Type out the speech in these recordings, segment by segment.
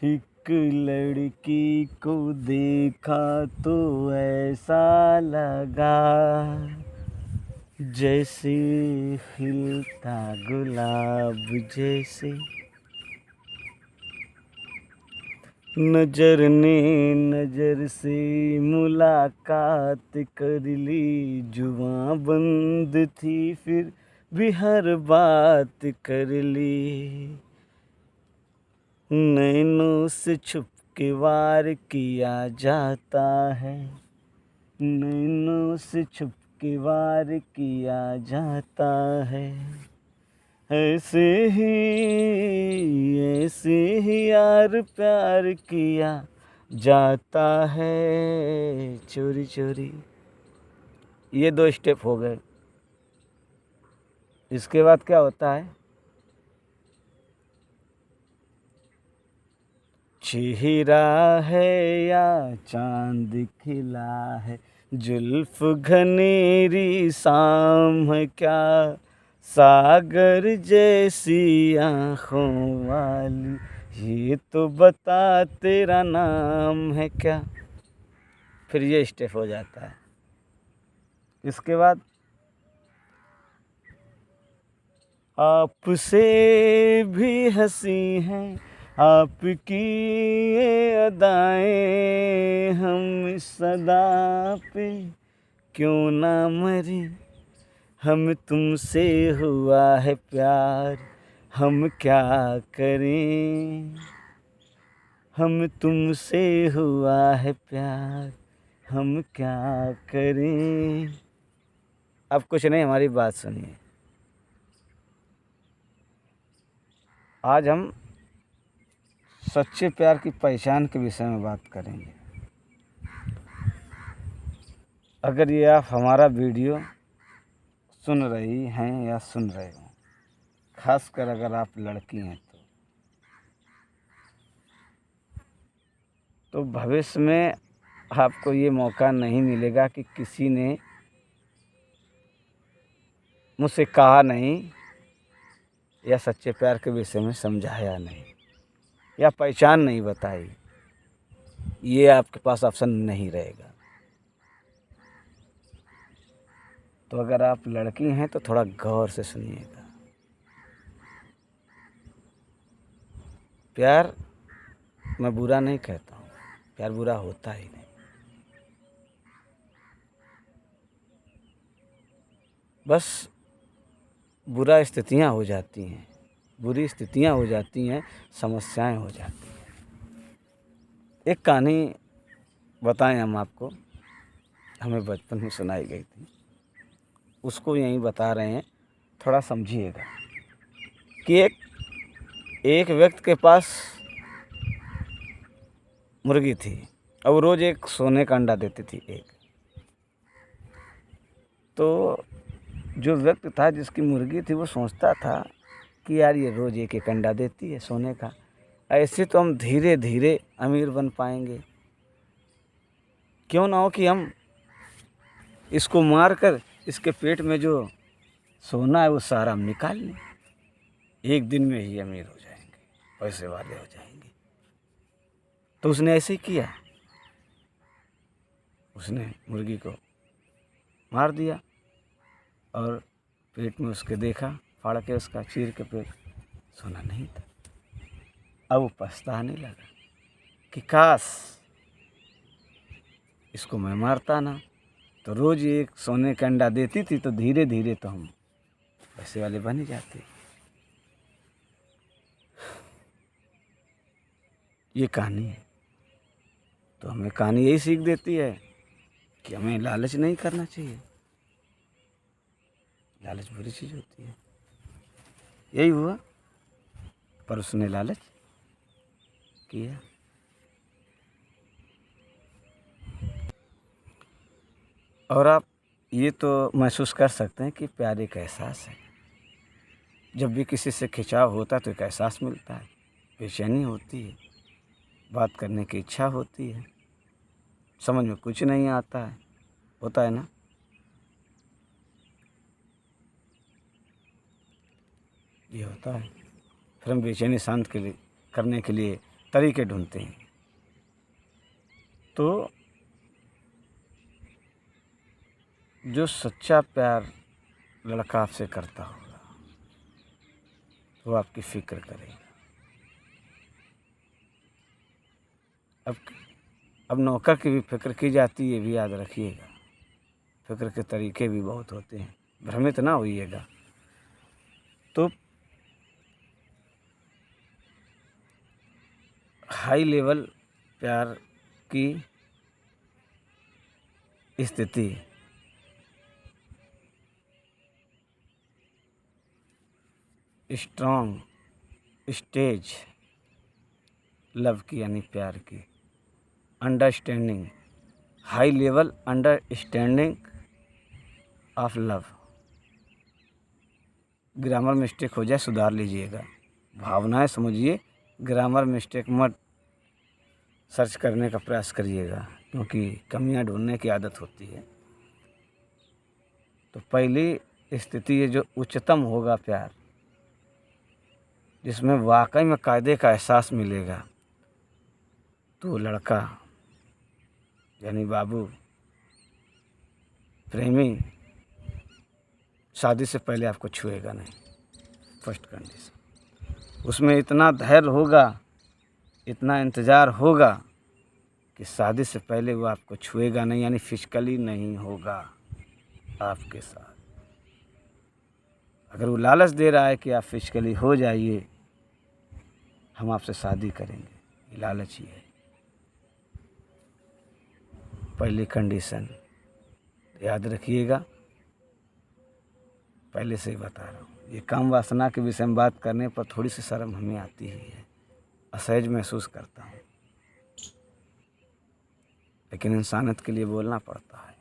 एक लड़की को देखा तो ऐसा लगा जैसे खिलता गुलाब जैसे। नजर ने नजर से मुलाकात कर ली, जुबां बंद थी फिर भी हर बात कर ली। नैनों से छुप के वार किया जाता है, नैनों से छुप के वार किया जाता है। ऐसे ही यार प्यार किया जाता है चोरी चोरी। ये 2 स्टेप हो गए। इसके बाद क्या होता है? चेहरा है या चांद खिला है, जुल्फ घनेरी शाम है क्या, सागर जैसी आँखों वाली, ये तो बता तेरा नाम है क्या। फिर ये स्टेप हो जाता है। इसके बाद आपसे भी हंसी हैं आपकी ये अदाएं, हम इस सदा पे क्यों ना मरे, हम तुमसे हुआ है प्यार, हम क्या करें, हम तुमसे हुआ है प्यार, हम क्या करें। अब कुछ नहीं, हमारी बात सुनिए। आज हम सच्चे प्यार की पहचान के विषय में बात करेंगे। अगर ये आप हमारा वीडियो सुन रही हैं या सुन रहे हो, खासकर अगर आप लड़की हैं तो भविष्य में आपको ये मौका नहीं मिलेगा कि किसी ने मुझसे कहा नहीं या सच्चे प्यार के विषय में समझाया नहीं या पहचान नहीं बताई। ये आपके पास ऑप्शन नहीं रहेगा। तो अगर आप लड़की हैं तो थोड़ा गौर से सुनिएगा। प्यार मैं बुरा नहीं कहता हूँ, प्यार बुरा होता ही नहीं। बस बुरा स्थितियाँ हो जाती हैं, बुरी स्थितियाँ हो जाती हैं, समस्याएं हो जाती हैं। एक कहानी बताएं हम आपको, हमें बचपन में सुनाई गई थी, उसको यहीं बता रहे हैं, थोड़ा समझिएगा। कि एक व्यक्ति के पास मुर्गी थी और वो रोज़ एक सोने का अंडा देती थी एक। तो जो व्यक्ति था जिसकी मुर्गी थी वो सोचता था कि यार ये रोज़ एक एक अंडा देती है सोने का, ऐसे तो हम धीरे धीरे अमीर बन पाएंगे। क्यों ना हो कि हम इसको मार कर इसके पेट में जो सोना है वो सारा हम निकाल लें, एक दिन में ही अमीर हो जाएंगे, पैसे वाले हो जाएंगे। तो उसने ऐसे ही किया, उसने मुर्गी को मार दिया और पेट में उसके देखा, फाड़ के उसका चीर के पेट, सोना नहीं था। अब वो पछताने लगा कि काश इसको मैं मारता ना, तो रोज़ एक सोने का अंडा देती थी, तो धीरे धीरे तो हम पैसे वाले बन ही जाते। ये कहानी है। तो हमें कहानी यही सीख देती है कि हमें लालच नहीं करना चाहिए। लालच बुरी चीज़ होती है। यही हुआ, पर उसने लालच किया। और आप ये तो महसूस कर सकते हैं कि प्यार एक एहसास है। जब भी किसी से खिंचाव होता है तो एक एहसास मिलता है, बेचैनी होती है, बात करने की इच्छा होती है, समझ में कुछ नहीं आता है, होता है ना। ये होता है। फिर हम बेचैनी शांत करने के लिए तरीके ढूंढते हैं। तो जो सच्चा प्यार लड़का आपसे करता होगा वो आपकी फ़िक्र करेगा। अब नौकर की भी फ़िक्र की जाती है, ये भी याद रखिएगा। फ़िक्र के तरीके भी बहुत होते हैं, भ्रमित ना होइएगा। तो हाई लेवल प्यार की स्थिति स्ट्रॉन्ग स्टेज लव की यानी प्यार की, understanding, high level understanding of love. Grammar mistake हो जाए सुधार लीजिएगा, भावनाएं समझिए, ग्रामर मिस्टेक मत सर्च करने का प्रयास करिएगा, क्योंकि कमियां ढूंढने की आदत होती है। तो पहली स्थिति है जो उच्चतम होगा प्यार, जिसमें वाकई में कायदे का एहसास मिलेगा। तो लड़का यानी बाबू, प्रेमी, शादी से पहले आपको छुएगा नहीं, फर्स्ट कंडीशन। उसमें इतना धैर्य होगा, इतना इंतज़ार होगा कि शादी से पहले वो आपको छुएगा नहीं, यानी फिजिकली नहीं होगा आपके साथ। अगर वो लालच दे रहा है कि आप फिजिकली हो जाइए, हम आपसे शादी करेंगे, ये लालच ही है। पहली कंडीशन याद रखिएगा, पहले से ही बता रहा हूँ। ये काम वासना के विषय में बात करने पर थोड़ी सी शर्म हमें आती ही है, असहज महसूस करता हूँ, लेकिन इंसानियत के लिए बोलना पड़ता है।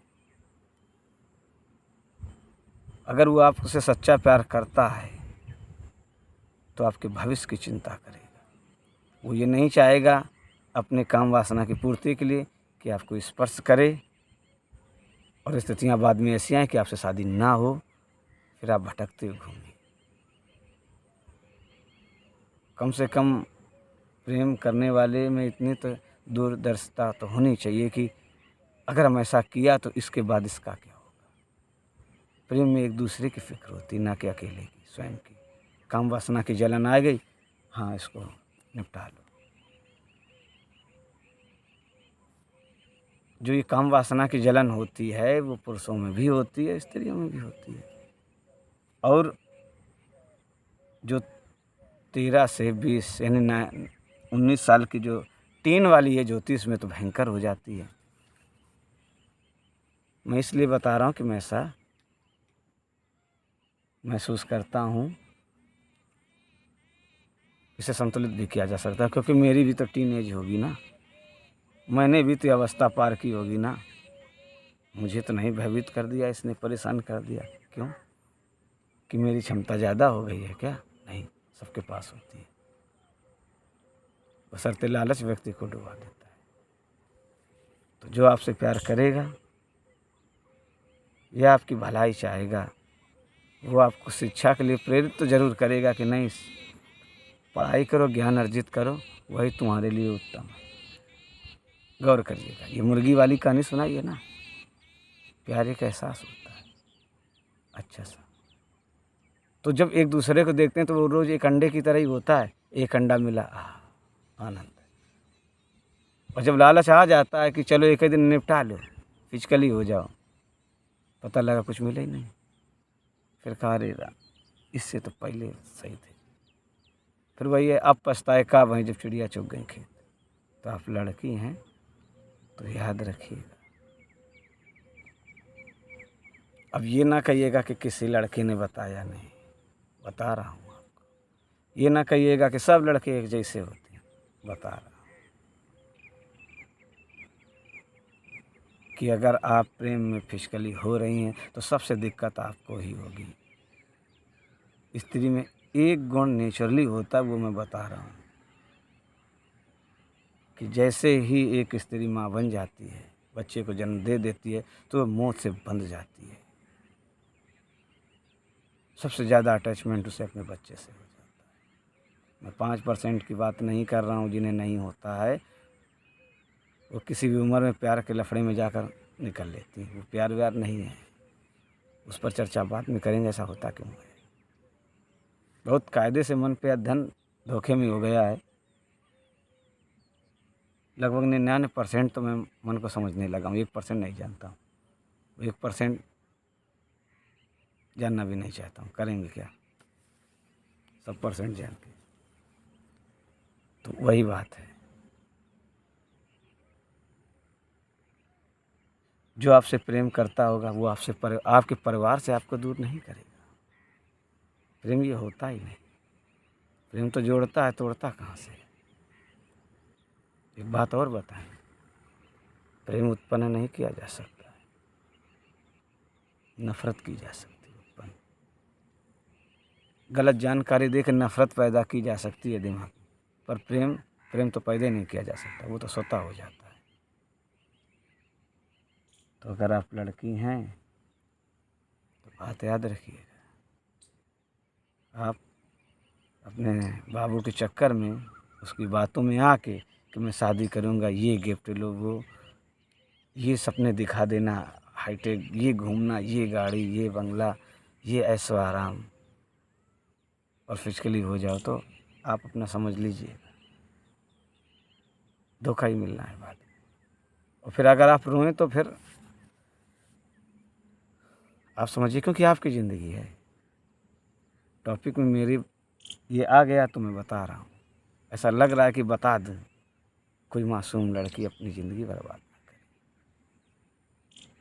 अगर वो आपसे सच्चा प्यार करता है तो आपके भविष्य की चिंता करेगा। वो ये नहीं चाहेगा अपने काम वासना की पूर्ति के लिए कि आपको स्पर्श करे, और स्थितियाँ बाद में ऐसी आएँ कि आपसे शादी ना हो, फिर आप भटकते हुए घूमें। कम से कम प्रेम करने वाले में इतनी तो दूरदर्शिता तो होनी चाहिए कि अगर हम ऐसा किया तो इसके बाद इसका क्या होगा। प्रेम में एक दूसरे की फिक्र होती, ना कि अकेले की, स्वयं की। काम वासना की जलन आ गई, हाँ इसको निपटा लो। जो ये काम वासना की जलन होती है वो पुरुषों में भी होती है, स्त्रियों में भी होती है। और जो 13 से 20 यानी 19 साल की जो टीन वाली एज होती है, इसमें तो भयंकर हो जाती है। मैं इसलिए बता रहा हूँ कि मैं ऐसा महसूस करता हूँ, इसे संतुलित भी किया जा सकता है, क्योंकि मेरी भी तो टीन एज होगी ना, मैंने भी तो अवस्था पार की होगी ना। मुझे तो नहीं भयभीत कर दिया इसने, परेशान कर दिया, क्यों कि मेरी क्षमता ज़्यादा हो गई है क्या? नहीं, सबके पास होती है, बशर्ते लालच व्यक्ति को डुबा देता है। तो जो आपसे प्यार करेगा या आपकी भलाई चाहेगा, वो आपको शिक्षा के लिए प्रेरित तो ज़रूर करेगा कि नहीं पढ़ाई करो, ज्ञान अर्जित करो, वही तुम्हारे लिए उत्तम है। गौर करिएगा, ये मुर्गी वाली कहानी सुनाई है ना, प्यार एक एहसास होता है अच्छा सा। तो जब एक दूसरे को देखते हैं तो वो रोज़ एक अंडे की तरह ही होता है, एक अंडा मिला, आनंद। और जब लालच आ जाता है कि चलो एक ही दिन निपटा लो, फिजिकली हो जाओ, पता लगा कुछ मिला ही नहीं, फिर कहा रे इससे तो पहले सही थे। फिर वही है, अब पछताए का वहीं जब चिड़िया चुग गई खेत। तो आप लड़की हैं तो याद रखिएगा। अब ये ना कहिएगा कि किसी लड़के ने बताया नहीं, बता रहा हूँ आपको। ये ना कहिएगा कि सब लड़के एक जैसे होते हैं, बता रहा हूँ कि अगर आप प्रेम में फिजिकली हो रही हैं तो सबसे दिक्कत आपको ही होगी। स्त्री में एक गुण नेचुरली होता है, वो मैं बता रहा हूँ कि जैसे ही एक स्त्री माँ बन जाती है, बच्चे को जन्म दे देती है, तो मौत से बंध जाती है। सबसे ज़्यादा अटैचमेंट उसे अपने बच्चे से हो जाता है। मैं 5% की बात नहीं कर रहा हूँ जिन्हें नहीं होता है। वो किसी भी उम्र में प्यार के लफड़े में जाकर निकल लेती हैं। वो प्यार व्यार नहीं है, उस पर चर्चा बाद में करेंगे। ऐसा होता क्यों है? बहुत कायदे से मन पे अध्ययन धोखे में हो गया है। लगभग 99% तो मैं मन को समझने लगा हूँ, 1% नहीं जानता हूँ। 1% जानना भी नहीं चाहता हूँ। करेंगे क्या 100% जान के? तो वही बात है, जो आपसे प्रेम करता होगा वो आपके परिवार से आपको दूर नहीं करेगा। प्रेम ये होता ही नहीं। प्रेम तो जोड़ता है, तोड़ता कहाँ से? एक बात और बताएं, प्रेम उत्पन्न नहीं किया जा सकता, नफरत की जा सकती है उत्पन्न। गलत जानकारी देकर नफरत पैदा की जा सकती है दिमाग में, पर प्रेम तो पैदा नहीं किया जा सकता, वो तो स्वतः हो जाता है। तो अगर आप लड़की हैं तो बात याद रखिएगा, आप अपने बाबू के चक्कर में, उसकी बातों में आके कि मैं शादी करूँगा, ये गिफ्ट लो, वो ये सपने दिखा देना, हाईटेक, ये घूमना, ये गाड़ी, ये बंगला, ये ऐशो आराम, और फिजिकली हो जाओ तो आप अपना समझ लीजिए धोखा ही मिलना है बात। और फिर अगर आप रोएं तो फिर आप समझिए, क्योंकि आपकी ज़िंदगी है। टॉपिक में मेरी ये आ गया तो मैं बता रहा हूँ। ऐसा लग रहा है कि बता दूँ, कोई मासूम लड़की अपनी ज़िंदगी बर्बाद ना करे।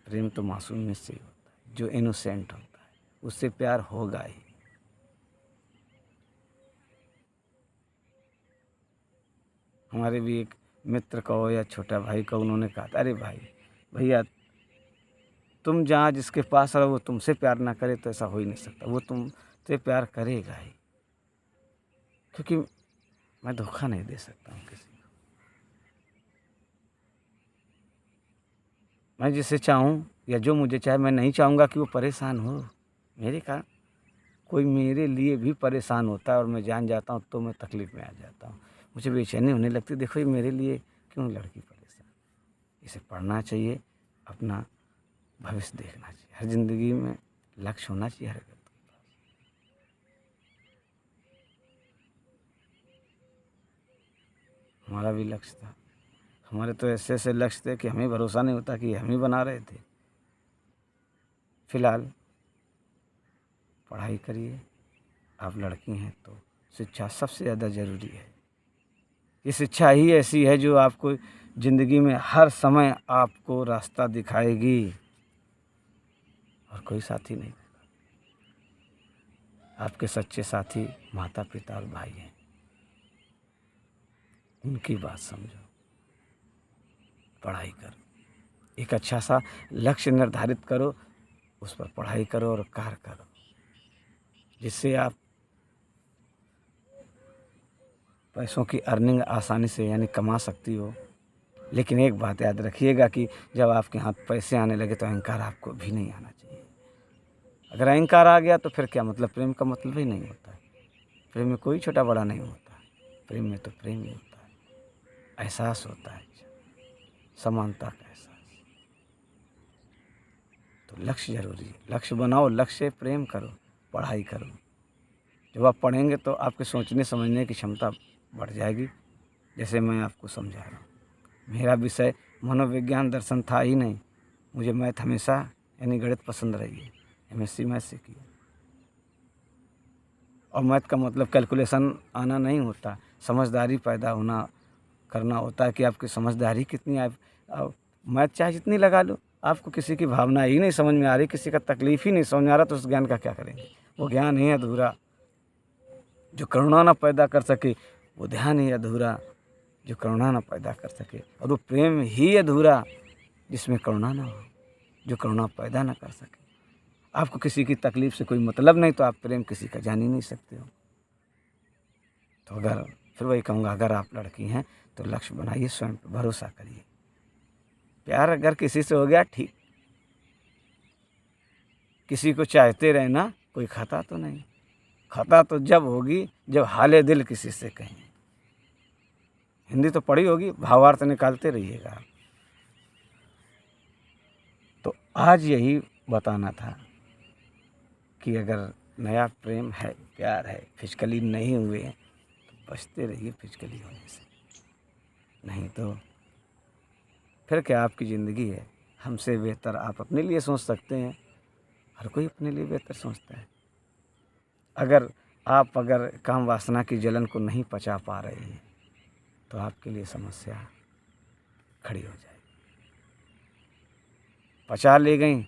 प्रेम तो मासूम में से ही होता है, जो इनोसेंट होता है उससे प्यार होगा ही। हमारे भी एक मित्र कहो या छोटा भाई कहो, उन्होंने कहा था, अरे भाई भैया, तुम जहाँ जिसके पास रहो वो तुमसे प्यार ना करे तो ऐसा हो ही नहीं सकता। वो तुमसे प्यार करेगा ही, क्योंकि मैं धोखा नहीं दे सकता हूँ किसी को। मैं जिसे चाहूँ या जो मुझे चाहे, मैं नहीं चाहूँगा कि वो परेशान हो मेरे कारण। कोई मेरे लिए भी परेशान होता है और मैं जान जाता हूँ तो मैं तकलीफ़ में आ जाता हूँ, मुझे बेचैनी होने लगती। देखो ये मेरे लिए क्यों लड़की परेशान? इसे पढ़ना चाहिए, अपना भविष्य देखना चाहिए। हर ज़िंदगी में लक्ष्य होना चाहिए हर व्यक्ति के पास। हमारा भी लक्ष्य था, हमारे तो ऐसे ऐसे लक्ष्य थे कि हमें भरोसा नहीं होता कि हम ही बना रहे थे। फिलहाल पढ़ाई करिए, आप लड़की हैं तो शिक्षा सबसे ज़्यादा ज़रूरी है। ये शिक्षा ही ऐसी है जो आपको ज़िंदगी में हर समय आपको रास्ता दिखाएगी, और कोई साथी नहीं। आपके सच्चे साथी माता पिता और भाई हैं, उनकी बात समझो, पढ़ाई करो, एक अच्छा सा लक्ष्य निर्धारित करो, उस पर पढ़ाई करो और कार्य करो, जिससे आप पैसों की अर्निंग आसानी से यानी कमा सकती हो। लेकिन एक बात याद रखिएगा कि जब आपके हाथ पैसे आने लगे तो अहंकार आपको भी नहीं आना चाहिए। अगर अहंकार आ गया तो फिर क्या मतलब? प्रेम का मतलब ही नहीं होता है। प्रेम में कोई छोटा बड़ा नहीं होता, प्रेम में तो प्रेम ही होता है, एहसास होता है, समानता का एहसास। तो लक्ष्य जरूरी है, लक्ष्य बनाओ, लक्ष्य से प्रेम करो, पढ़ाई करो। जब आप पढ़ेंगे तो आपके सोचने समझने की क्षमता बढ़ जाएगी। जैसे मैं आपको समझा रहा हूँ, मेरा विषय मनोविज्ञान दर्शन था ही नहीं, मुझे मैथ हमेशा यानी गणित पसंद रही है। एमएससी मैथ से किया, और मैथ का मतलब कैलकुलेशन आना नहीं होता, समझदारी पैदा होना करना होता है कि आपकी समझदारी कितनी है। आप मैथ चाहे जितनी लगा लो, आपको किसी की भावना ही नहीं समझ में आ रही, किसी का तकलीफ़ ही नहीं समझ में आ रहा, तो उस ज्ञान का क्या करेंगे? वो ज्ञान ही अधूरा। जो करुणा ना पैदा कर सके वो ध्यान ही अधूरा, जो करुणा ना पैदा कर सके, और वो प्रेम ही अधूरा जिसमें करुणा ना हो, जो करुणा पैदा ना कर सके। आपको किसी की तकलीफ़ से कोई मतलब नहीं तो आप प्रेम किसी का जान ही नहीं सकते हो। तो अगर फिर वही कहूँगा, अगर आप लड़की हैं तो लक्ष्य बनाइए, स्वयं पर भरोसा करिए। प्यार अगर किसी से हो गया ठीक, किसी को चाहते रहना कोई खता तो नहीं। खता तो जब होगी जब हाले दिल किसी से कहें। हिंदी तो पढ़ी होगी, भावार्थ निकालते रहिएगा आप। तो आज यही बताना था कि अगर नया प्रेम है, प्यार है, फिजिकली नहीं हुए तो बचते रहिए फिजिकली होने से, नहीं तो फिर क्या आपकी ज़िंदगी है। हमसे बेहतर आप अपने लिए सोच सकते हैं, हर कोई अपने लिए बेहतर सोचता है। अगर काम वासना की जलन को नहीं पचा पा रहे हैं तो आपके लिए समस्या खड़ी हो जाएगी। पचा ले गई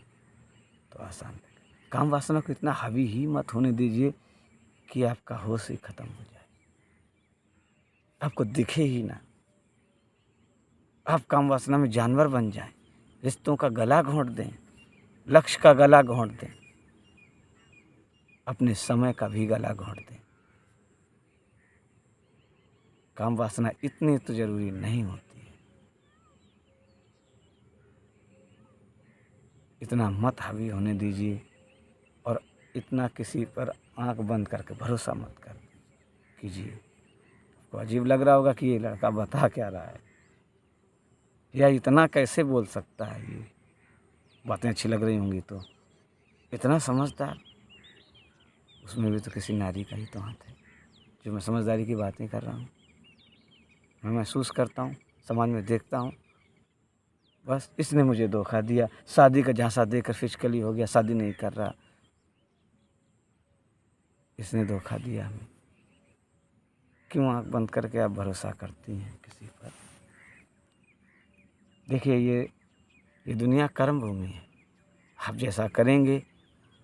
तो आसान है। काम वासना को इतना हावी ही मत होने दीजिए कि आपका होश ही खत्म हो जाए, आपको दिखे ही ना, आप काम वासना में जानवर बन जाएं, रिश्तों का गला घोंट दें, लक्ष्य का गला घोंट दें, अपने समय का भी गला घोंट दें। काम वासना इतनी तो जरूरी नहीं होती है। इतना मत हावी होने दीजिए और इतना किसी पर आंख बंद करके भरोसा मत कर कीजिए। आपको अजीब लग रहा होगा कि ये लड़का बता क्या रहा है, या इतना कैसे बोल सकता है, ये बातें अच्छी लग रही होंगी तो इतना समझदार। उसमें भी तो किसी नारी का ही तो हाथ है जो मैं समझदारी की बातें कर रहा हूँ। मैं महसूस करता हूँ, समाज में देखता हूँ, बस इसने मुझे धोखा दिया। शादी का झांसा देकर फिजिकली हो गया, शादी नहीं कर रहा, इसने धोखा दिया हमें। क्यों आँख बंद करके आप भरोसा करती हैं किसी पर? देखिए ये दुनिया कर्म भूमि है। आप जैसा करेंगे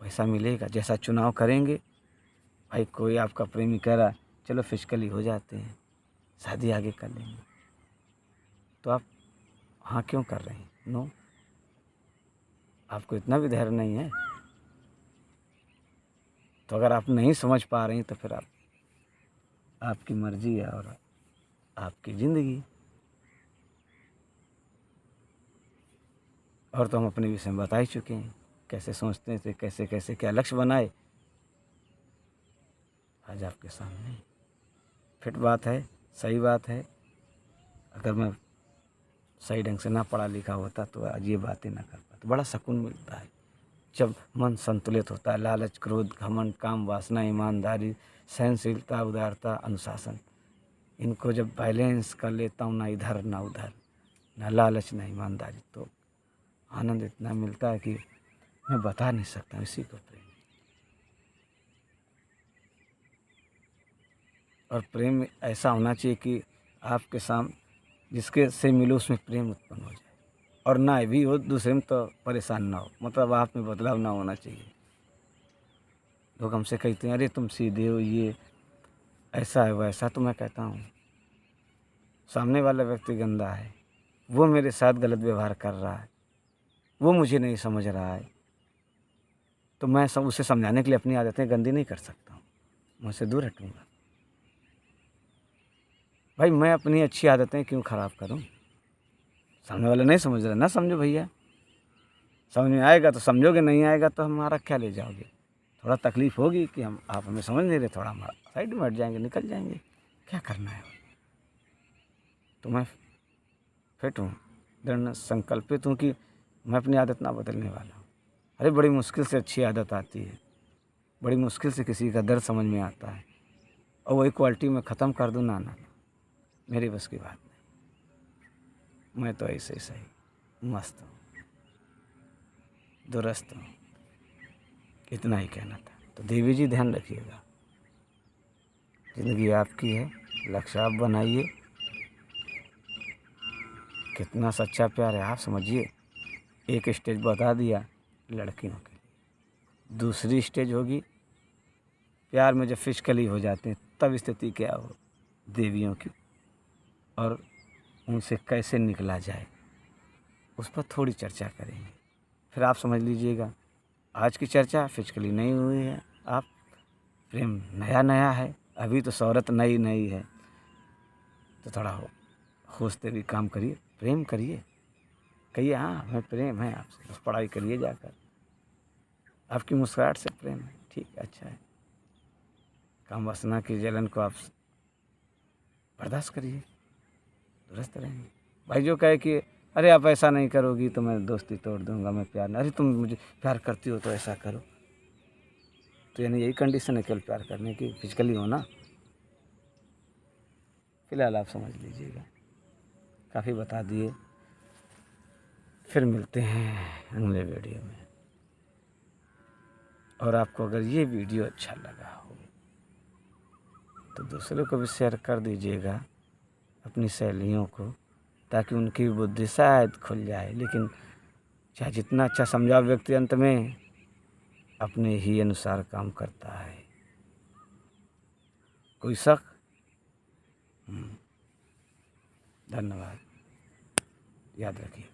वैसा मिलेगा। जैसा चुनाव करेंगे, भाई कोई आपका प्रेमी कह रहा है चलो फिजिकली हो जाते हैं, शादी आगे कर लेंगे, तो आप हाँ क्यों कर रहे हैं? नो। आपको इतना भी धैर्य नहीं है। तो अगर आप नहीं समझ पा रही तो फिर आपकी मर्जी है और आपकी ज़िंदगी। और तो हम अपने विषय में बता ही चुके हैं, कैसे सोचते थे, कैसे कैसे क्या लक्ष्य बनाए, आज आपके सामने फिट बात है, सही बात है। अगर मैं सही ढंग से ना पढ़ा लिखा होता तो आज ये बातें ना कर पाता। बड़ा सुकून मिलता है जब मन संतुलित होता है। लालच, क्रोध, घमंड, काम वासना, ईमानदारी, सहनशीलता, उदारता, अनुशासन, इनको जब बैलेंस कर लेता हूँ, ना इधर ना उधर, ना लालच ना ईमानदारी, तो आनंद इतना मिलता है कि मैं बता नहीं सकता। इसी को प्रेम। और प्रेम ऐसा होना चाहिए कि आपके सामने जिसके से मिलो उसमें प्रेम उत्पन्न हो जाए, और ना भी हो दूसरे में तो परेशान ना हो, मतलब आप में बदलाव ना होना चाहिए। लोग हमसे कहते हैं अरे तुम सीधे हो, ये ऐसा है वैसा, तो मैं कहता हूँ सामने वाला व्यक्ति गंदा है, वो मेरे साथ गलत व्यवहार कर रहा है, वो मुझे नहीं समझ रहा है, तो मैं उसे समझाने के लिए अपनी आदतें गंदी नहीं कर सकता हूँ, मैं उससे दूर हटूँगा। भाई मैं अपनी अच्छी आदतें क्यों ख़राब करूँ? सामने वाला नहीं समझ रहा, ना समझो भैया। समझ में आएगा तो समझोगे, नहीं आएगा तो हमारा क्या ले जाओगे? थोड़ा तकलीफ़ होगी कि आप हमें समझ नहीं रहे, थोड़ा हमारा साइड में हट जाएंगे, निकल जाएंगे, क्या करना है। तो मैं फिट हूँ, दृढ़ संकल्पित हूँ कि मैं अपनी आदत ना बदलने वाला हूँ। अरे बड़ी मुश्किल से अच्छी आदत आती है, बड़ी मुश्किल से किसी का दर्द समझ में आता है, और वही क्वालिटी में ख़त्म कर दूँ, ना ना, मेरी बस की बात नहीं। मैं तो ऐसे ही सही मस्त हूँ, दुरुस्त हूँ। इतना ही कहना था। तो देवी जी ध्यान रखिएगा, ज़िंदगी आपकी है, लक्ष्य आप बनाइए। कितना सच्चा प्यार है आप समझिए। एक स्टेज बता दिया लड़कियों के लिए, दूसरी स्टेज होगी प्यार में जब फिजिकली हो जाते हैं तब स्थिति क्या हो देवियों की, और उनसे कैसे निकला जाए उस पर थोड़ी चर्चा करेंगे। फिर आप समझ लीजिएगा आज की चर्चा फिजिकली नहीं हुई है, आप प्रेम नया नया है, अभी तो शौहरत नई नई है, तो थोड़ा होशते भी काम करिए, प्रेम करिए, कहिए हाँ हमें प्रेम है आपसे, बस पढ़ाई करिए जाकर, आपकी मुस्कुराहट से प्रेम है, ठीक है, अच्छा है। काम वासना की जलन को आप बर्दाश्त करिए, दुरुस्त रहेंगे। भाई जो कहे कि अरे आप ऐसा नहीं करोगी तो मैं दोस्ती तोड़ दूंगा, मैं प्यार नहीं, अरे तुम मुझे प्यार करती हो तो ऐसा करो, तो यानी यही कंडीशन है केवल प्यार करने की, फिजिकली होना। फिलहाल आप समझ लीजिएगा, काफ़ी बता दिए। फिर मिलते हैं अगले वीडियो में। और आपको अगर ये वीडियो अच्छा लगा हो तो दूसरों को भी शेयर कर दीजिएगा, अपनी सहेलियों को, ताकि उनकी बुद्धि शायद खुल जाए। लेकिन चाहे जितना अच्छा समझाओ, व्यक्ति अंत में अपने ही अनुसार काम करता है। कोई शक? धन्यवाद, याद रखिए।